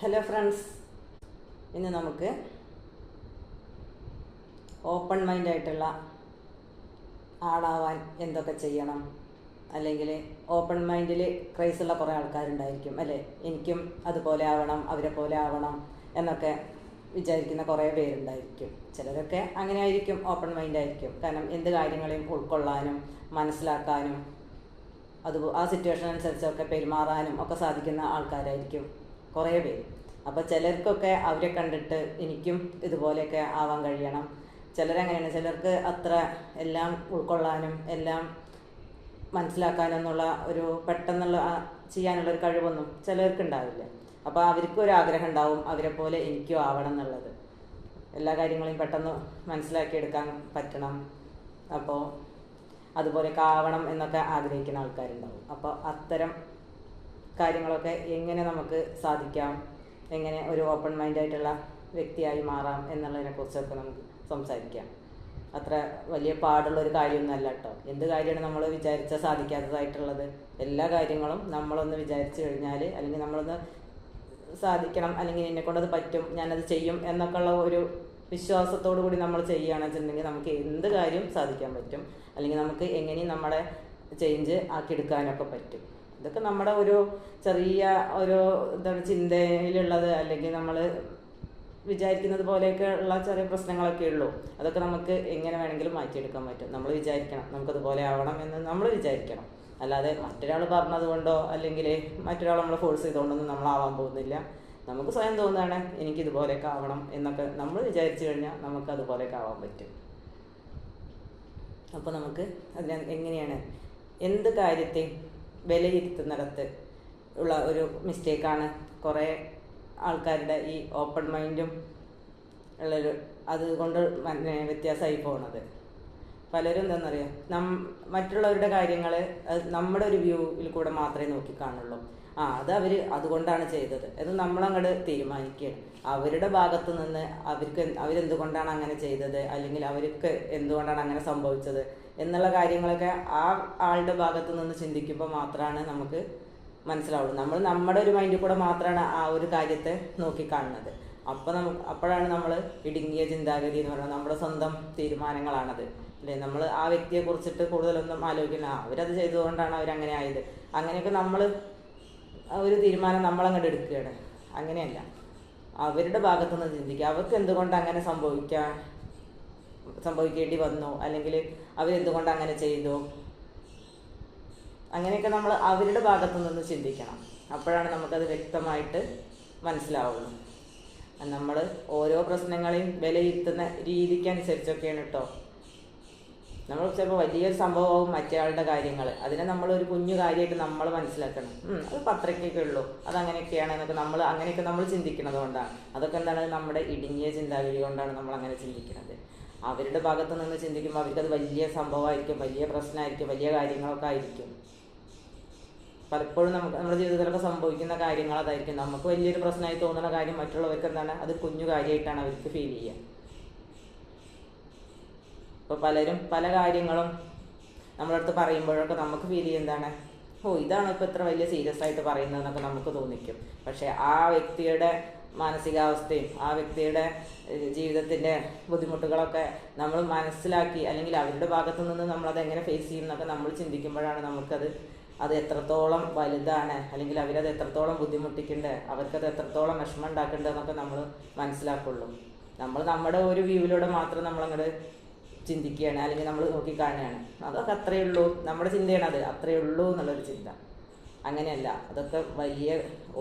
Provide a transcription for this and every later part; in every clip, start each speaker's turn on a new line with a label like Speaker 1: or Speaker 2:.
Speaker 1: Hello friends, ഇന്ന് നമുക്ക് open മൈൻഡായിട്ടുള്ള ആളാവാൻ എന്തൊക്കെ ചെയ്യണം, അല്ലെങ്കിൽ ഓപ്പൺ മൈൻഡിൽ ക്രൈസുള്ള കുറേ ആൾക്കാരുണ്ടായിരിക്കും അല്ലേ. എനിക്കും അതുപോലെ ആവണം, അവരെ പോലെ ആവണം എന്നൊക്കെ വിചാരിക്കുന്ന കുറേ പേരുണ്ടായിരിക്കും. ചിലരൊക്കെ അങ്ങനെ ആയിരിക്കും, ഓപ്പൺ മൈൻഡായിരിക്കും. കാരണം എന്ത് കാര്യങ്ങളെയും ഉൾക്കൊള്ളാനും മനസ്സിലാക്കാനും ആ സിറ്റുവേഷൻ അനുസരിച്ചൊക്കെ പെരുമാറാനും ഒക്കെ സാധിക്കുന്ന ആൾക്കാരായിരിക്കും കുറേ പേര്. അപ്പോൾ ചിലർക്കൊക്കെ അവരെ കണ്ടിട്ട് എനിക്കും ഇതുപോലെയൊക്കെ ആവാൻ കഴിയണം. ചിലരങ്ങനെയാണ്, ചിലർക്ക് അത്ര എല്ലാം ഉൾക്കൊള്ളാനും എല്ലാം മനസ്സിലാക്കാനും എന്നുള്ള ഒരു പെട്ടെന്നുള്ള ചെയ്യാനുള്ളൊരു കഴിവൊന്നും ചിലർക്ക് ഉണ്ടാവില്ല. അപ്പോൾ അവർക്കും ഒരു ആഗ്രഹം ഉണ്ടാവും, അവരെ പോലെ എനിക്കും ആവണം എന്നുള്ളത്. എല്ലാ കാര്യങ്ങളെയും പെട്ടെന്ന് മനസ്സിലാക്കിയെടുക്കാൻ പറ്റണം, അപ്പോൾ അതുപോലെയൊക്കെ ആവണം എന്നൊക്കെ ആഗ്രഹിക്കുന്ന ആൾക്കാരുണ്ടാവും. അപ്പോൾ അത്തരം കാര്യങ്ങളൊക്കെ എങ്ങനെ നമുക്ക് സാധിക്കാം, എങ്ങനെ ഒരു ഓപ്പൺ മൈൻഡായിട്ടുള്ള വ്യക്തിയായി മാറാം എന്നുള്ളതിനെക്കുറിച്ചൊക്കെ നമുക്ക് സംസാരിക്കാം. അത്ര വലിയ പാടുള്ളൊരു കാര്യമൊന്നുമല്ല കേട്ടോ. എന്ത് കാര്യമാണ് നമ്മൾ വിചാരിച്ചാൽ സാധിക്കാത്തതായിട്ടുള്ളത്? എല്ലാ കാര്യങ്ങളും നമ്മളൊന്ന് വിചാരിച്ചു കഴിഞ്ഞാൽ, അല്ലെങ്കിൽ നമ്മളൊന്ന് സാധിക്കണം, അല്ലെങ്കിൽ എന്നെക്കൊണ്ടത് പറ്റും, ഞാനത് ചെയ്യും എന്നൊക്കെ ഉള്ള ഒരു വിശ്വാസത്തോടു കൂടി നമ്മൾ ചെയ്യുകയാണെന്ന് വെച്ചിട്ടുണ്ടെങ്കിൽ നമുക്ക് എന്ത് കാര്യം സാധിക്കാൻ പറ്റും, അല്ലെങ്കിൽ നമുക്ക് എങ്ങനെയും നമ്മളെ ചേഞ്ച് ആക്കിയെടുക്കാനൊക്കെ പറ്റും. ഇതൊക്കെ നമ്മുടെ ഒരു ചെറിയ ഒരു എന്താണ് ചിന്തയിലുള്ളത്, അല്ലെങ്കിൽ നമ്മൾ വിചാരിക്കുന്നത് പോലെയൊക്കെ ഉള്ള ചെറിയ പ്രശ്നങ്ങളൊക്കെ ഉള്ളൂ. അതൊക്കെ നമുക്ക് എങ്ങനെ വേണമെങ്കിലും മാറ്റിയെടുക്കാൻ പറ്റും. നമ്മൾ വിചാരിക്കണം, നമുക്കതുപോലെ ആവണം എന്ന് നമ്മൾ വിചാരിക്കണം. അല്ലാതെ മറ്റൊരാൾ പറഞ്ഞത് കൊണ്ടോ അല്ലെങ്കിൽ മറ്റൊരാൾ നമ്മളെ ഫോഴ്സ് ചെയ്തുകൊണ്ടൊന്നും നമ്മളാവാൻ പോകുന്നില്ല. നമുക്ക് സ്വയം തോന്നുകയാണ് എനിക്കിതുപോലെയൊക്കെ ആവണം എന്നൊക്കെ നമ്മൾ വിചാരിച്ചു കഴിഞ്ഞാൽ നമുക്കതുപോലെയൊക്കെ ആവാൻ പറ്റും. അപ്പോൾ നമുക്ക് എങ്ങനെയാണ് എന്ത് കാര്യത്തെയും വിലയിരുത്തുന്നിടത്ത് ഉള്ള ഒരു മിസ്റ്റേക്കാണ് കുറേ ആൾക്കാരുടെ ഈ ഓപ്പൺ മൈൻഡും ഉള്ളൊരു അതുകൊണ്ട് വ്യത്യാസമായി പോകുന്നത്. പലരും എന്താണെന്നറിയാം, മറ്റുള്ളവരുടെ കാര്യങ്ങൾ നമ്മുടെ ഒരു വ്യൂവിൽ കൂടെ മാത്രമേ നോക്കിക്കാണുള്ളൂ. അത് അവർ അതുകൊണ്ടാണ് ചെയ്തത് എന്ന് നമ്മളങ്ങോട്ട് തീരുമാനിക്കുകയാണ്. അവരുടെ ഭാഗത്ത് നിന്ന് അവരെന്തുകൊണ്ടാണ് അങ്ങനെ ചെയ്തത്, അല്ലെങ്കിൽ അവർക്ക് എന്തുകൊണ്ടാണ് അങ്ങനെ സംഭവിച്ചത് എന്നുള്ള കാര്യങ്ങളൊക്കെ ആ ആളുടെ ഭാഗത്ത് നിന്ന് ചിന്തിക്കുമ്പോൾ മാത്രമാണ് നമുക്ക് മനസ്സിലാവുള്ളൂ. നമ്മൾ നമ്മുടെ ഒരു മൈൻഡിൽ കൂടെ മാത്രമാണ് ആ ഒരു കാര്യത്തെ നോക്കിക്കാണുന്നത്. അപ്പോഴാണ് നമ്മൾ ഇടുങ്ങിയ ചിന്താഗതി എന്ന് പറയുന്നത്, നമ്മുടെ സ്വന്തം തീരുമാനങ്ങളാണത് അല്ലേ. നമ്മൾ ആ വ്യക്തിയെ കുറിച്ചിട്ട് കൂടുതലൊന്നും ആലോചിക്കില്ല, അവരത് ചെയ്തതുകൊണ്ടാണ് അവരങ്ങനെ ആയത്, അങ്ങനെയൊക്കെ നമ്മൾ ഒരു തീരുമാനം നമ്മളങ്ങോട്ട് എടുക്കുകയാണ്. അങ്ങനെയല്ല, അവരുടെ ഭാഗത്തുനിന്ന് ചിന്തിക്കുക, അവർക്ക് എന്തുകൊണ്ട് അങ്ങനെ സംഭവിക്കേണ്ടി വന്നു, അല്ലെങ്കിൽ അവരെന്തുകൊണ്ട് അങ്ങനെ ചെയ്തു, അങ്ങനെയൊക്കെ നമ്മൾ അവരുടെ ഭാഗത്തു നിന്ന് ചിന്തിക്കണം. അപ്പോഴാണ് നമുക്കത് വ്യക്തമായിട്ട് മനസ്സിലാവുള്ളൂ. നമ്മൾ ഓരോ പ്രശ്നങ്ങളെയും വിലയിരുത്തുന്ന രീതിക്കനുസരിച്ചൊക്കെയാണ് കേട്ടോ. നമ്മൾ ചിലപ്പോൾ വലിയൊരു സംഭവമാവും മറ്റേയാളുടെ കാര്യങ്ങൾ, അതിനെ നമ്മളൊരു കുഞ്ഞു കാര്യമായിട്ട് നമ്മൾ മനസ്സിലാക്കണം. അത് പത്രക്കൊക്കെ ഉള്ളൂ, അതങ്ങനെയൊക്കെയാണ് എന്നൊക്കെ അങ്ങനെയൊക്കെ നമ്മൾ ചിന്തിക്കുന്നത് കൊണ്ടാണ്. അതൊക്കെ എന്താണ്, നമ്മുടെ ഇടുങ്ങിയ ചിന്താഗതി കൊണ്ടാണ് നമ്മൾ അങ്ങനെ ചിന്തിക്കുന്നത്. അവരുടെ ഭാഗത്ത് നിന്ന് ചിന്തിക്കുമ്പോൾ അവർക്കത് വലിയ സംഭവമായിരിക്കും, വലിയ പ്രശ്നമായിരിക്കും, വലിയ കാര്യങ്ങളൊക്കെ ആയിരിക്കും. പലപ്പോഴും നമ്മുടെ ജീവിതത്തിലൊക്കെ സംഭവിക്കുന്ന കാര്യങ്ങൾ അതായിരിക്കും. നമുക്ക് വലിയൊരു പ്രശ്നമായി തോന്നുന്ന കാര്യം മറ്റുള്ളവർക്ക് എന്താണ്, അത് കുഞ്ഞു കാര്യമായിട്ടാണ് അവർക്ക് ഫീൽ ചെയ്യുക. ഇപ്പോൾ പലരും പല കാര്യങ്ങളും നമ്മുടെ അടുത്ത് പറയുമ്പോഴൊക്കെ നമുക്ക് ഫീൽ ചെയ്യുന്നതാണ്, ഇതാണ് ഇപ്പോൾ ഇത്ര വലിയ സീരിയസ് ആയിട്ട് പറയുന്നതെന്നൊക്കെ നമുക്ക് തോന്നിക്കും. പക്ഷേ ആ വ്യക്തിയുടെ മാനസികാവസ്ഥയും ആ വ്യക്തിയുടെ ജീവിതത്തിൻ്റെ ബുദ്ധിമുട്ടുകളൊക്കെ നമ്മൾ മനസ്സിലാക്കി, അല്ലെങ്കിൽ അവരുടെ ഭാഗത്തു നിന്ന് നമ്മളത് എങ്ങനെ ഫേസ് ചെയ്യും എന്നൊക്കെ നമ്മൾ ചിന്തിക്കുമ്പോഴാണ് അത് എത്രത്തോളം വലുതാണ്, അല്ലെങ്കിൽ അവരത് എത്രത്തോളം ബുദ്ധിമുട്ടിക്കേണ്ടത്, അവർക്കത് എത്രത്തോളം വിഷമം ഉണ്ടാക്കേണ്ടതെന്നൊക്കെ നമ്മൾ മനസ്സിലാക്കുള്ളൂ. നമ്മൾ നമ്മുടെ ഒരു വ്യൂവിലൂടെ മാത്രം നമ്മളങ്ങോട്ട് ചിന്തിക്കുകയാണ്, അല്ലെങ്കിൽ നമ്മൾ നോക്കിക്കാണുകയാണ്. അതൊക്കെ അത്രയേ ഉള്ളൂ, നമ്മുടെ ചിന്തയാണ് അത്, അത്രയേ ഉള്ളൂ എന്നുള്ളൊരു ചിന്ത. അങ്ങനെയല്ല, അതൊക്കെ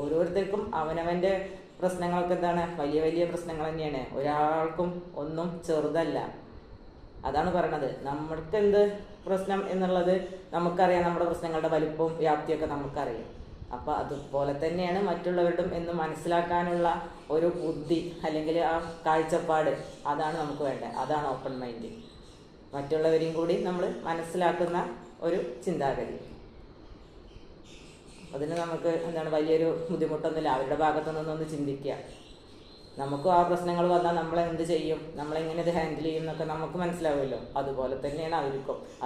Speaker 1: ഓരോരുത്തർക്കും അവനവൻ്റെ പ്രശ്നങ്ങളൊക്കെ എന്താണ്, വലിയ വലിയ പ്രശ്നങ്ങൾ തന്നെയാണ്. ഒരാൾക്കും ഒന്നും ചെറുതല്ല. അതാണ് പറയണത്, നമ്മൾക്ക് എന്ത് പ്രശ്നം എന്നുള്ളത് നമുക്കറിയാം, നമ്മുടെ പ്രശ്നങ്ങളുടെ വലിപ്പവും വ്യാപ്തിയൊക്കെ നമുക്കറിയാം. അപ്പോൾ അതുപോലെ തന്നെയാണ് മറ്റുള്ളവരുടെ എന്ന് മനസ്സിലാക്കാനുള്ള ഒരു ബുദ്ധി, അല്ലെങ്കിൽ ആ കാഴ്ചപ്പാട്, അതാണ് നമുക്ക് വേണ്ടത്. അതാണ് ഓപ്പൺ മൈൻഡ്. മറ്റുള്ളവരെയും കൂടി നമ്മൾ മനസ്സിലാക്കുന്ന ഒരു ചിന്താഗതി. അതിന് നമുക്ക് എന്താണ്, വലിയൊരു ബുദ്ധിമുട്ടൊന്നുമില്ല. അവരുടെ ഭാഗത്തു നിന്നൊന്ന് ചിന്തിക്കുക, നമുക്കും ആ പ്രശ്നങ്ങൾ വന്നാൽ നമ്മളെന്ത് ചെയ്യും, നമ്മളെങ്ങനെ ഇത് ഹാൻഡിൽ ചെയ്യും എന്നൊക്കെ നമുക്ക് മനസ്സിലാവുമല്ലോ. അതുപോലെ തന്നെയാണ്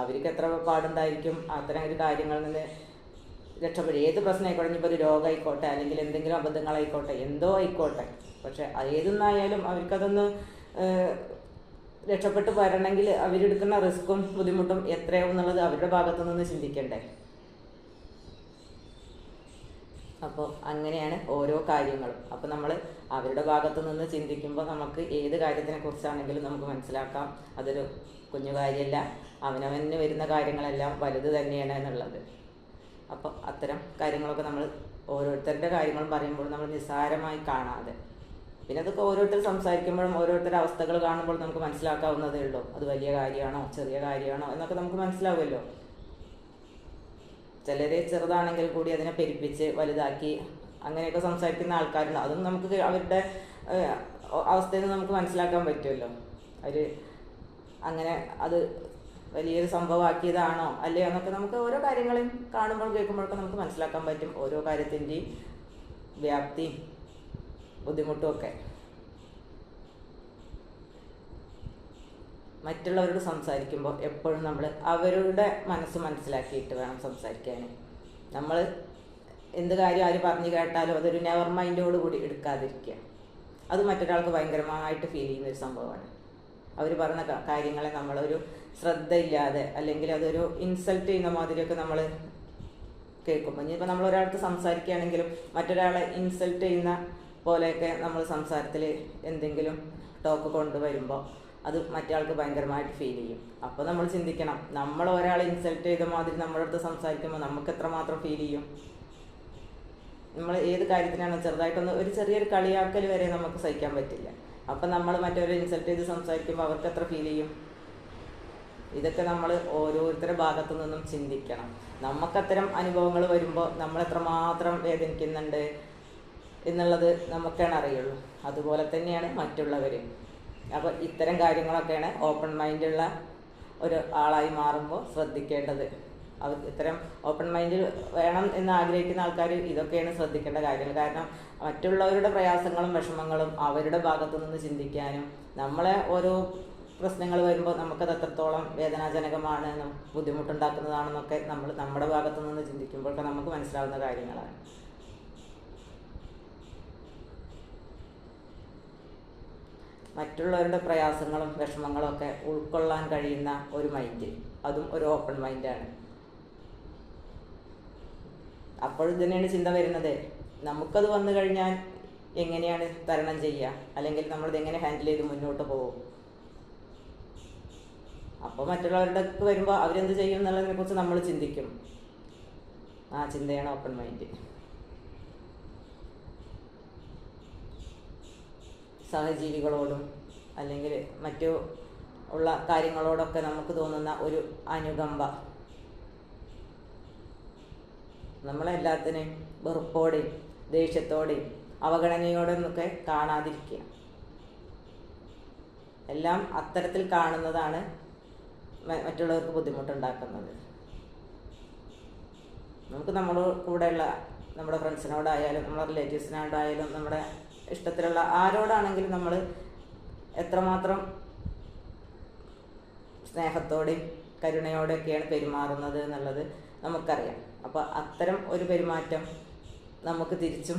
Speaker 1: അവർക്ക് എത്ര പാടുണ്ടായിരിക്കും അത്തരം ഒരു കാര്യങ്ങളിൽ നിന്ന് രക്ഷപ്പെടും. ഏത് പ്രശ്നം ആയിക്കോട്ടെ, ഇനിയിപ്പോൾ ഒരു രോഗമായിക്കോട്ടെ അല്ലെങ്കിൽ എന്തെങ്കിലും അബദ്ധങ്ങളായിക്കോട്ടെ, എന്തോ ആയിക്കോട്ടെ, പക്ഷെ ഏതൊന്നായാലും അവർക്കതൊന്ന് രക്ഷപ്പെട്ട് വരണമെങ്കിൽ അവരെടുക്കുന്ന റിസ്ക്കും ബുദ്ധിമുട്ടും എത്രയാവും എന്നുള്ളത് അവരുടെ ഭാഗത്തു നിന്ന് ചിന്തിക്കണ്ടേ. അപ്പോൾ അങ്ങനെയാണ് ഓരോ കാര്യങ്ങളും. അപ്പോൾ നമ്മൾ അവരുടെ ഭാഗത്തു നിന്ന് ചിന്തിക്കുമ്പോൾ നമുക്ക് ഏത് കാര്യത്തിനെ കുറിച്ചാണെങ്കിലും നമുക്ക് മനസ്സിലാക്കാം അതൊരു കുഞ്ഞു കാര്യമല്ല, അവനവന് വരുന്ന കാര്യങ്ങളെല്ലാം വലുത് തന്നെയാണ് എന്നുള്ളത്. അപ്പോൾ അത്തരം കാര്യങ്ങളൊക്കെ നമ്മൾ ഓരോരുത്തരുടെ കാര്യങ്ങളും പറയുമ്പോൾ നമ്മൾ നിസ്സാരമായി കാണാതെ, പിന്നെ അതൊക്കെ ഓരോരുത്തർ സംസാരിക്കുമ്പോഴും ഓരോരുത്തരുടെ അവസ്ഥകൾ കാണുമ്പോൾ നമുക്ക് മനസ്സിലാക്കാവുന്നതേ ഉള്ളൂ. അത് വലിയ കാര്യമാണോ ചെറിയ കാര്യമാണോ എന്നൊക്കെ നമുക്ക് മനസ്സിലാവുമല്ലോ. ചിലരെ ചെറുതാണെങ്കിൽ കൂടി അതിനെ പെരുപ്പിച്ച് വലുതാക്കി അങ്ങനെയൊക്കെ സംസാരിക്കുന്ന ആൾക്കാരുണ്ട്. അതും നമുക്ക് അവരുടെ അവസ്ഥയിൽ നിന്ന് നമുക്ക് മനസ്സിലാക്കാൻ പറ്റുമല്ലോ. അവർ അങ്ങനെ അത് വലിയൊരു സംഭവമാക്കിയതാണോ അല്ലയോ എന്നൊക്കെ നമുക്ക് ഓരോ കാര്യങ്ങളെയും കാണുമ്പോൾ കേൾക്കുമ്പോഴൊക്കെ നമുക്ക് മനസ്സിലാക്കാൻ പറ്റും. ഓരോ കാര്യത്തിൻ്റെയും വ്യാപ്തിയും ബുദ്ധിമുട്ടും ഒക്കെ. മറ്റുള്ളവരോട് സംസാരിക്കുമ്പോൾ എപ്പോഴും നമ്മൾ അവരുടെ മനസ്സ് മനസ്സിലാക്കിയിട്ട് വേണം സംസാരിക്കാൻ. നമ്മൾ എന്ത് കാര്യം ആര് പറഞ്ഞു കേട്ടാലും അതൊരു നെവർ മൈൻഡോട് കൂടി എടുക്കാതിരിക്കുക. അത് മറ്റൊരാൾക്ക് ഭയങ്കരമായിട്ട് ഫീൽ ചെയ്യുന്നൊരു സംഭവമാണ്. അവർ പറഞ്ഞ കാര്യങ്ങളെ നമ്മളൊരു ശ്രദ്ധയില്ലാതെ അല്ലെങ്കിൽ അതൊരു ഇൻസൾട്ട് ചെയ്യുന്ന മാതിരിയൊക്കെ നമ്മൾ കേൾക്കുമ്പോൾ, ഇനിയിപ്പോൾ നമ്മൾ ഒരാൾക്ക് സംസാരിക്കുകയാണെങ്കിലും മറ്റൊരാളെ ഇൻസൾട്ട് ചെയ്യുന്ന പോലെയൊക്കെ നമ്മൾ സംസാരത്തിൽ എന്തെങ്കിലും ടോക്ക് കൊണ്ടുവരുമ്പോൾ അത് മറ്റയാൾക്ക് ഭയങ്കരമായിട്ട് ഫീൽ ചെയ്യും. അപ്പോൾ നമ്മൾ ചിന്തിക്കണം, നമ്മൾ ഒരാളെ ഇൻസൾട്ട് ചെയ്ത മാതിരി നമ്മുടെ അടുത്ത് സംസാരിക്കുമ്പോൾ നമുക്ക് എത്രമാത്രം ഫീൽ ചെയ്യും. നമ്മൾ ഏത് കാര്യത്തിനാണ് ചെറുതായിട്ടൊന്ന് ഒരു ചെറിയൊരു കളിയാക്കൽ വരെ നമുക്ക് സഹിക്കാൻ പറ്റില്ല. അപ്പം നമ്മൾ മറ്റൊരു ഇൻസൾട്ട് ചെയ്ത് സംസാരിക്കുമ്പോൾ അവർക്ക് എത്ര ഫീൽ ചെയ്യും. ഇതൊക്കെ നമ്മൾ ഓരോരുത്തരുടെ ഭാഗത്തു നിന്നും ചിന്തിക്കണം. നമുക്കത്തരം അനുഭവങ്ങൾ വരുമ്പോൾ നമ്മൾ എത്രമാത്രം വേദനിക്കുന്നുണ്ട് എന്നുള്ളത് നമുക്കാണ് അറിയുള്ളൂ. അതുപോലെ തന്നെയാണ് മറ്റുള്ളവർ. അപ്പോൾ ഇത്തരം കാര്യങ്ങളൊക്കെയാണ് ഓപ്പൺ മൈൻഡുള്ള ഒരു ആളായി മാറുമ്പോൾ ശ്രദ്ധിക്കേണ്ടത്. അവർ ഇത്തരം ഓപ്പൺ മൈൻഡിൽ വേണം എന്ന് ആഗ്രഹിക്കുന്ന ആൾക്കാർ ഇതൊക്കെയാണ് ശ്രദ്ധിക്കേണ്ട കാര്യങ്ങൾ. കാരണം മറ്റുള്ളവരുടെ പ്രയാസങ്ങളും വിഷമങ്ങളും അവരുടെ ഭാഗത്തു നിന്ന് ചിന്തിക്കാനും, നമ്മളെ ഓരോ പ്രശ്നങ്ങൾ വരുമ്പോൾ നമുക്കത് എത്രത്തോളം വേദനാജനകമാണ്, ബുദ്ധിമുട്ടുണ്ടാക്കുന്നതാണെന്നൊക്കെ നമ്മൾ നമ്മുടെ ഭാഗത്തു നിന്ന് ചിന്തിക്കുമ്പോഴൊക്കെ നമുക്ക് മനസ്സിലാവുന്ന കാര്യങ്ങളാണ്. മറ്റുള്ളവരുടെ പ്രയാസങ്ങളും വിഷമങ്ങളും ഒക്കെ ഉൾക്കൊള്ളാൻ കഴിയുന്ന ഒരു മൈൻഡ്, അതും ഒരു ഓപ്പൺ മൈൻഡാണ്. അപ്പോഴും തന്നെയാണ് ചിന്ത വരുന്നത്, നമുക്കത് വന്നു കഴിഞ്ഞാൽ എങ്ങനെയാണ് തരണം ചെയ്യുക, അല്ലെങ്കിൽ നമ്മളിത് എങ്ങനെ ഹാൻഡിൽ ചെയ്ത് മുന്നോട്ട് പോകും. അപ്പോൾ മറ്റുള്ളവരുടെ വരുമ്പോൾ അവരെന്ത് ചെയ്യും എന്നുള്ളതിനെ കുറിച്ച് നമ്മൾ ചിന്തിക്കും. ആ ചിന്തയാണ് ഓപ്പൺ മൈൻഡ്. സഹജീവികളോടും അല്ലെങ്കിൽ മറ്റു ഉള്ള കാര്യങ്ങളോടൊക്കെ നമുക്ക് തോന്നുന്ന ഒരു അനുകമ്പ, നമ്മളെല്ലാത്തിനെയും വെറുപ്പോടെയും ദേഷ്യത്തോടെയും അവഗണനയോടെന്നൊക്കെ കാണാതിരിക്കുക. എല്ലാം അത്തരത്തിൽ കാണുന്നതാണ് മറ്റുള്ളവർക്ക് ബുദ്ധിമുട്ടുണ്ടാക്കുന്നത്. നമുക്ക് നമ്മുടെ കൂടെയുള്ള നമ്മുടെ ഫ്രണ്ട്സിനോടായാലും നമ്മുടെ റിലേറ്റീവ്സിനോടായാലും നമ്മുടെ ഇഷ്ടത്തിലുള്ള ആരോടാണെങ്കിലും നമ്മൾ എത്രമാത്രം സ്നേഹത്തോടെയും കരുണയോടെയൊക്കെയാണ് പെരുമാറുന്നത് എന്നുള്ളത് നമുക്കറിയാം. അപ്പോൾ അത്തരം ഒരു പെരുമാറ്റം നമുക്ക് തിരിച്ചും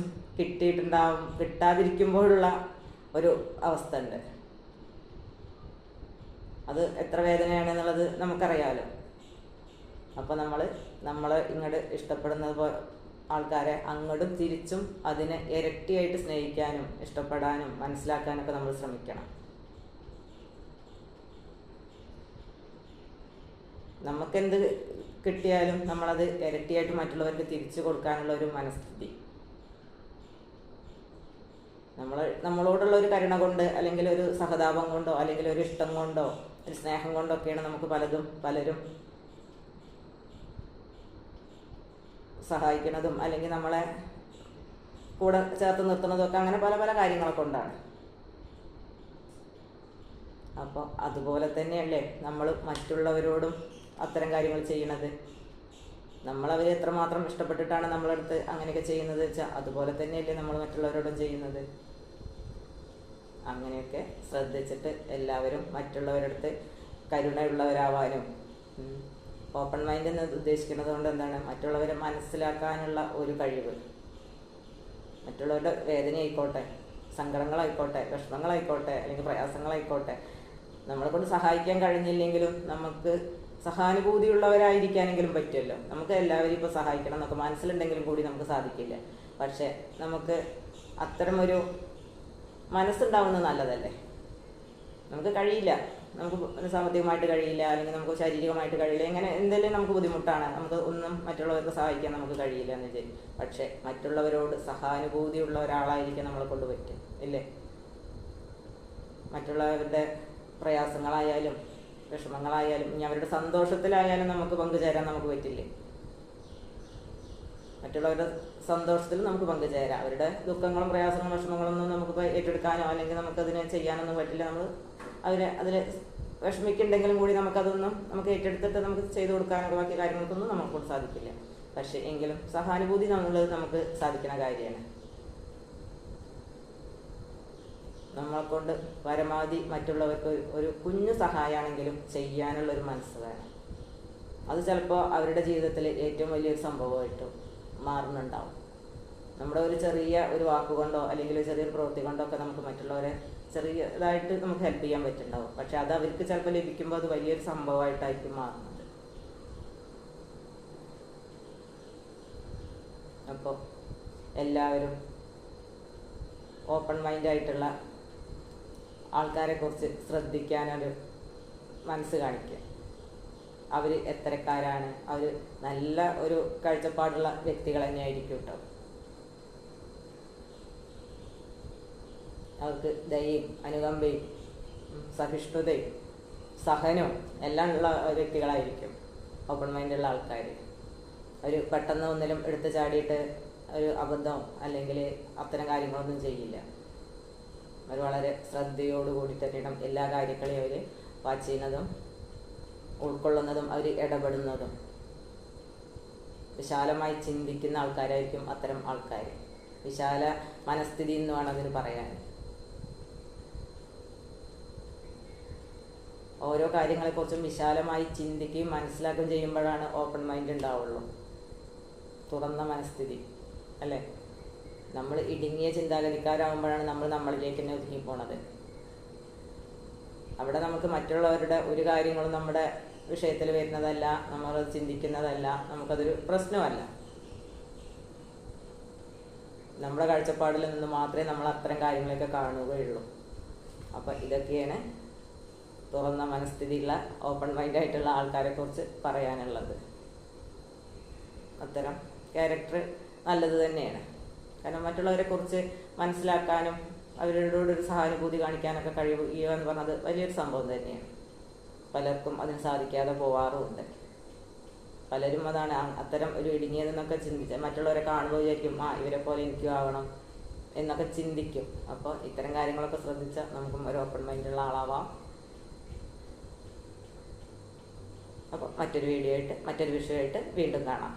Speaker 1: കിട്ടാതിരിക്കുമ്പോഴുള്ള ഒരു അവസ്ഥ ഉണ്ട്. അത് എത്ര വേദനയാണെന്നുള്ളത് നമുക്കറിയാമല്ലോ. അപ്പോൾ നമ്മളെ ഇങ്ങോട്ട് ഇഷ്ടപ്പെടുന്നത് ആൾക്കാരെ അങ്ങോട്ടും തിരിച്ചും അതിനെ ഇരട്ടിയായിട്ട് സ്നേഹിക്കാനും ഇഷ്ടപ്പെടാനും മനസ്സിലാക്കാനൊക്കെ നമ്മൾ ശ്രമിക്കണം. നമുക്കെന്ത് കിട്ടിയാലും നമ്മളത് ഇരട്ടിയായിട്ട് മറ്റുള്ളവർക്ക് തിരിച്ചു കൊടുക്കാനുള്ള ഒരു മനസ്ഥിതി, നമ്മളോടുള്ള ഒരു കരുണ കൊണ്ട് അല്ലെങ്കിൽ ഒരു സഹതാപം കൊണ്ടോ അല്ലെങ്കിൽ ഒരു ഇഷ്ടം കൊണ്ടോ ഒരു സ്നേഹം കൊണ്ടൊക്കെയാണ് നമുക്ക് പലരും സഹായിക്കുന്നതും അല്ലെങ്കിൽ നമ്മളെ കൂടെ ചേർത്ത് നിർത്തുന്നതും ഒക്കെ അങ്ങനെ പല കാര്യങ്ങളൊക്കെ കൊണ്ടാണ്. അപ്പോൾ അതുപോലെ തന്നെയല്ലേ നമ്മൾ മറ്റുള്ളവരോടും അത്തരം കാര്യങ്ങൾ ചെയ്യണത്. നമ്മളവരെ എത്രമാത്രം ഇഷ്ടപ്പെട്ടിട്ടാണ് നമ്മളടുത്ത് അങ്ങനെയൊക്കെ ചെയ്യുന്നത് വെച്ചാൽ അതുപോലെ തന്നെയല്ലേ നമ്മൾ മറ്റുള്ളവരോടും ചെയ്യുന്നത്. അങ്ങനെയൊക്കെ ശ്രദ്ധിച്ചിട്ട് എല്ലാവരും മറ്റുള്ളവരടുത്ത് കരുണയുള്ളവരാവാനും ഓപ്പൺ മൈൻഡ് എന്ന് ഉദ്ദേശിക്കുന്നത് കൊണ്ട് എന്താണ്, മറ്റുള്ളവരെ മനസ്സിലാക്കാനുള്ള ഒരു കഴിവ്. മറ്റുള്ളവരുടെ വേദനയായിക്കോട്ടെ, സങ്കടങ്ങളായിക്കോട്ടെ, വിഷമങ്ങളായിക്കോട്ടെ, അല്ലെങ്കിൽ പ്രയാസങ്ങളായിക്കോട്ടെ, നമ്മളെ കൊണ്ട് സഹായിക്കാൻ കഴിഞ്ഞില്ലെങ്കിലും നമുക്ക് സഹാനുഭൂതിയുള്ളവരായിരിക്കാനെങ്കിലും പറ്റുമല്ലോ. നമുക്ക് എല്ലാവരും ഇപ്പോൾ സഹായിക്കണം എന്നൊക്കെ മനസ്സിലുണ്ടെങ്കിലും കൂടി നമുക്ക് സാധിക്കില്ല. പക്ഷേ നമുക്ക് അത്തരമൊരു മനസ്സുണ്ടാവുന്നത് നല്ലതല്ലേ. നമുക്ക് കഴിയില്ല, നമുക്ക് സാമ്പത്തികമായിട്ട് കഴിയില്ല, അല്ലെങ്കിൽ നമുക്ക് ശാരീരികമായിട്ട് കഴിയില്ല, ഇങ്ങനെ എന്തെങ്കിലും നമുക്ക് ബുദ്ധിമുട്ടാണ്, നമുക്ക് ഒന്നും മറ്റുള്ളവർക്ക് സഹായിക്കാൻ നമുക്ക് കഴിയില്ല എന്ന് വിചാരിക്കും. പക്ഷേ മറ്റുള്ളവരോട് സഹാനുഭൂതിയുള്ള ഒരാളായിരിക്കും നമ്മളെ കൊണ്ട് പറ്റും, ഇല്ലേ? മറ്റുള്ളവരുടെ പ്രയാസങ്ങളായാലും വിഷമങ്ങളായാലും ഇനി അവരുടെ സന്തോഷത്തിലായാലും നമുക്ക് പങ്കുചേരാൻ നമുക്ക് പറ്റില്ലേ? മറ്റുള്ളവരുടെ സന്തോഷത്തിൽ നമുക്ക് പങ്കുചേരാം. അവരുടെ ദുഃഖങ്ങളും പ്രയാസങ്ങളും വിഷമങ്ങളൊന്നും നമുക്കിപ്പോൾ ഏറ്റെടുക്കാനോ അല്ലെങ്കിൽ നമുക്കതിനെ ചെയ്യാനൊന്നും പറ്റില്ല. നമ്മൾ അതിൽ വിഷമിക്കുന്നുണ്ടെങ്കിലും കൂടി നമുക്കതൊന്നും നമുക്ക് ഏറ്റെടുത്തിട്ട് നമുക്ക് ചെയ്തു കൊടുക്കാനോ ബാക്കി കാര്യങ്ങൾക്കൊന്നും നമുക്കൊണ്ട് സാധിക്കില്ല. പക്ഷേ എങ്കിലും സഹാനുഭൂതി നമുക്ക് സാധിക്കുന്ന കാര്യമാണ്. നമ്മളെക്കൊണ്ട് പരമാവധി മറ്റുള്ളവർക്ക് ഒരു കുഞ്ഞു സഹായമാണെങ്കിലും ചെയ്യാനുള്ളൊരു മനസ്സ് വേണം. അത് ചിലപ്പോൾ അവരുടെ ജീവിതത്തിൽ ഏറ്റവും വലിയൊരു സംഭവമായിട്ട് മാറുന്നുണ്ടാവും. നമ്മുടെ ഒരു ചെറിയ ഒരു വാക്കുകൊണ്ടോ അല്ലെങ്കിൽ ഒരു ചെറിയൊരു പ്രവൃത്തി കൊണ്ടോ ഒക്കെ നമുക്ക് മറ്റുള്ളവരെ ചെറിയതായിട്ട് നമുക്ക് ഹെൽപ്പ് ചെയ്യാൻ പറ്റുന്നുണ്ടാവും. പക്ഷെ അത് അവർക്ക് ചിലപ്പോൾ ലഭിക്കുമ്പോൾ അത് വലിയൊരു സംഭവമായിട്ടായിരിക്കും മാറുന്നത്. അപ്പോൾ എല്ലാവരും ഓപ്പൺ മൈൻഡായിട്ടുള്ള ആൾക്കാരെക്കുറിച്ച് ശ്രദ്ധിക്കാനൊരു മനസ്സ് കാണിക്കുക. അവർ എത്തരക്കാരാണ്, അവർ നല്ല ഒരു കാഴ്ചപ്പാടുള്ള വ്യക്തികൾ തന്നെയായിരിക്കും കേട്ടോ. അവർക്ക് ദയയും അനുകമ്പയും സഹിഷ്ണുതയും സഹനവും എല്ലാം ഉള്ള വ്യക്തികളായിരിക്കും ഓപ്പൺ മൈൻഡുള്ള ആൾക്കാർ. അവർ പെട്ടെന്ന് ഒന്നിലും എടുത്തു ചാടിയിട്ട് ഒരു അബദ്ധം അല്ലെങ്കിൽ അത്തരം കാര്യങ്ങളൊന്നും ചെയ്യില്ല. അവർ വളരെ ശ്രദ്ധയോടുകൂടി തന്നെയാണ് എല്ലാ കാര്യങ്ങളെയും അവർ വാച്ച് ചെയ്യുന്നതും ഉൾക്കൊള്ളുന്നതും അവർ ഇടപെടുന്നതും. വിശാലമായി ചിന്തിക്കുന്ന ആൾക്കാരായിരിക്കും അത്തരം ആൾക്കാർ. വിശാല മനസ്ഥിതി എന്ന് വേണം അതിന് പറയാൻ. ഓരോ കാര്യങ്ങളെക്കുറിച്ചും വിശാലമായി ചിന്തിക്കുകയും മനസ്സിലാക്കുകയും ചെയ്യുമ്പോഴാണ് ഓപ്പൺ മൈൻഡ് ഉണ്ടാവുള്ളൂ. തുറന്ന മനസ്ഥിതി അല്ലേ? നമ്മൾ ഇടുങ്ങിയ ചിന്താഗതിക്കാരാകുമ്പോഴാണ് നമ്മൾ നമ്മളിലേക്ക് തന്നെ ഒതുങ്ങി പോണത്. അവിടെ നമുക്ക് മറ്റുള്ളവരുടെ ഒരു കാര്യങ്ങളും നമ്മുടെ വിഷയത്തിൽ വരുന്നതല്ല, നമ്മളത് ചിന്തിക്കുന്നതല്ല, നമുക്കതൊരു പ്രശ്നമല്ല. നമ്മുടെ കാഴ്ചപ്പാടിൽ നിന്ന് മാത്രമേ നമ്മൾ അത്തരം കാര്യങ്ങളൊക്കെ കാണുകയുള്ളൂ. അപ്പം ഇതൊക്കെയാണ് തുറന്ന മനസ്ഥിതിയുള്ള ഓപ്പൺ മൈൻഡായിട്ടുള്ള ആൾക്കാരെക്കുറിച്ച് പറയാനുള്ളത്. അത്തരം ക്യാരക്ടർ നല്ലത് തന്നെയാണ്. കാരണം മറ്റുള്ളവരെക്കുറിച്ച് മനസ്സിലാക്കാനും അവരോടൊരു സഹാനുഭൂതി കാണിക്കാനൊക്കെ കഴിയുക എന്ന് പറഞ്ഞത് വലിയൊരു സംഭവം തന്നെയാണ്. പലർക്കും അതിന് സാധിക്കാതെ പോവാറുമുണ്ട്. പലരും അതാണ് അത്തരം ഒരു ഇടുങ്ങിയതെന്നൊക്കെ ചിന്തിച്ച് മറ്റുള്ളവരെ കാണുമ്പോൾ വിചാരിക്കും ഇവരെ പോലെ എനിക്കും ആവണം എന്നൊക്കെ ചിന്തിക്കും. അപ്പോൾ ഇത്തരം കാര്യങ്ങളൊക്കെ ശ്രദ്ധിച്ചാൽ നമുക്കും ഒരു ഓപ്പൺ മൈൻഡുള്ള ആളാവാം. അപ്പോൾ മറ്റൊരു വീഡിയോ ആയിട്ട് മറ്റൊരു വിഷയമായിട്ട് വീണ്ടും കാണാം.